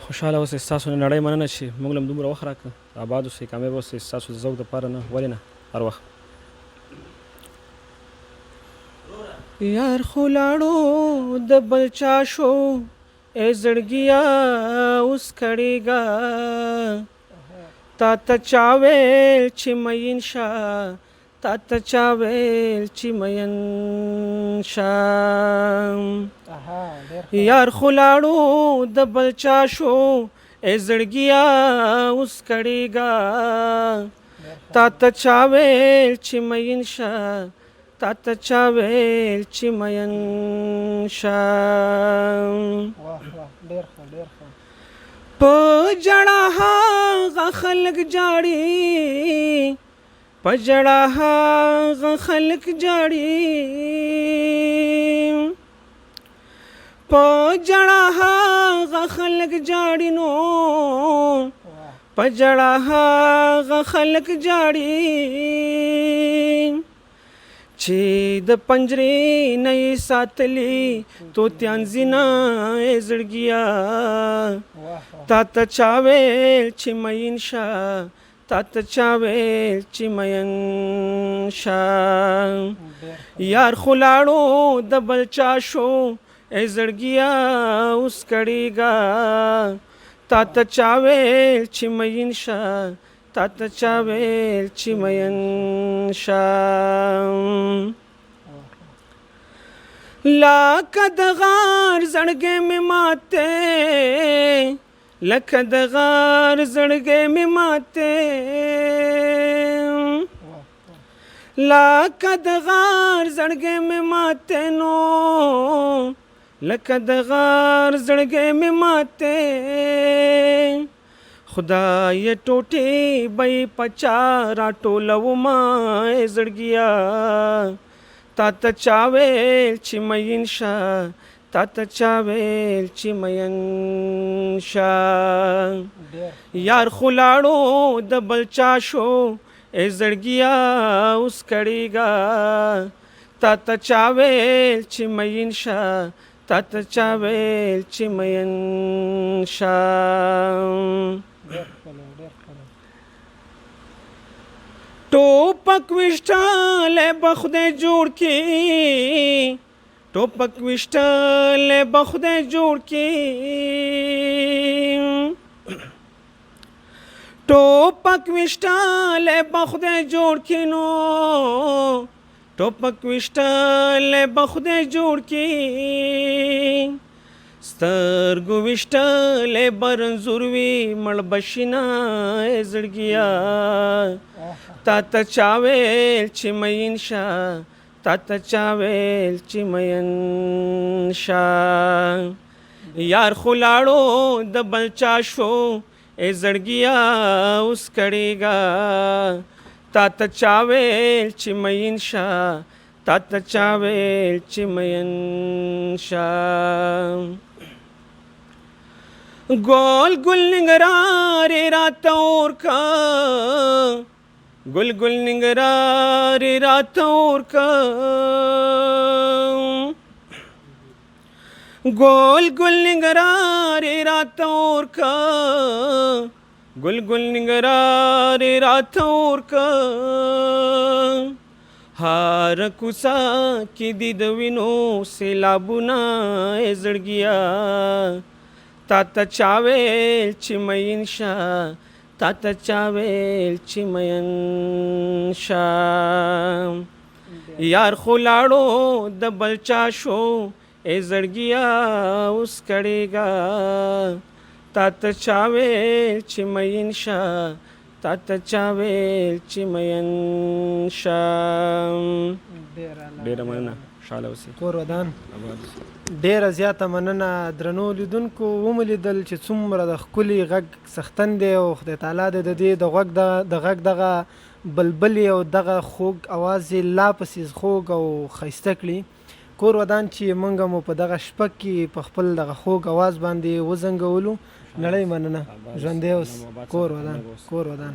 خوشحاله اوسئ، ستاسو نه نړۍ مننه چې موږ له هم دومره وخت راکړه، اباد اوسئ، کامیاب اوسئ، ستاسو د ذوق دپاره نه، ولې نه هر وخت. یار خو لاړو د بل چا شو، ای زړګیا اوس کړېږه، تا ته چا ویل چې مین شه، تا ته چا ویل چې مین شه. یار خو لاړو د بل چا شو، ای زړګیا اوس کړېږه، تا ته چا ویل چې مین شه، تا ته چا ویل چې مین شه. په ژړا هغه خلک جاړي، په ژړا هغه خلک جاړي، په ژړا هغه خلک جاړي نو، په ژړا هغه خلک جاړي چې د پنجرې نه یې ساتلي طوطیان ځینه ای زړګیا، تا ته چا ویل چې مین شه، تا ته چا ویل چې مین شه. یار خو لاړو د بل چا شو، ای زړګیا اوس کړېږه، تا ته چا ویل چې مین شه، تا ته چا ویل چې مین شه. لکه د غار زړګی مې ماتې، لکه د غار زړګی مې ماتې، لکه د غار زړګی مې ماتې نو، لکه د غار زړګی مې ماتې. خدای ټوټې به یې په چا راټولومه ای زړګیا، تا ته چا ویل چې مین شه، تا ته چا ویل چې مین شه. یار خو لاړو د بل چا شو، ای زړګیا اوس کړېږه، تا ته چا ویل چې مین شه، تا ته چا ویل چې مین شه. ټوپک ویشتلی به خدای جوړ کړي، ټوپک ویشتلی به خدای جوړ کړي، ټوپک ویشتلی به خدای جوړ کړي نو، ټوپک ویشتلی به خدای جوړ کړي. سترګو ویشتلی به رنځور وي مړ به شي نه ای زړګیا، تا ته چا ویل چې مین شه، تا ته چا ویل چې مین شه. یار خو لاړو د بل چا شو، ای زړګیا اوس کړېږه، تا ته چا ویل چې مین شه، تا ته چا ویل چې مین شه. گل گل نگرار رات اور کا، گل گل نگرار رات اور کا، گل گل نگرار رات اور کا، گل گل نگرار رات اور کا. هر کوڅه کې دې د وینو سیلابونه ای زړګیا، تا ته چا ویل چې مین شه، تا ته چا ویل چې مین شه. یار خو لاړو د بل چا شو، ای زړګیا اوس کړېږه، تا ته چا ویل چې مین شه، تا ته چا ویل چې مین شه. ډېره مننه، خوشحاله اوسئ. کور ودان ډیره زیاته مننه. درنو لیدونکو ومولیدل چې څومره د ښکلي غږ څښتن دی او خدای تعالی دې د دې د غږ دغه بلبلې او دغه خوږ اواز یې لا پسې خوږ او ښایسته کړي. کور ودان چې موږ مو په دغه شپه کې په خپل دغه خوږ اواز باندې وزنګولو. نړۍ مننه، ژوندی اوس. کور ودان، کور ودان.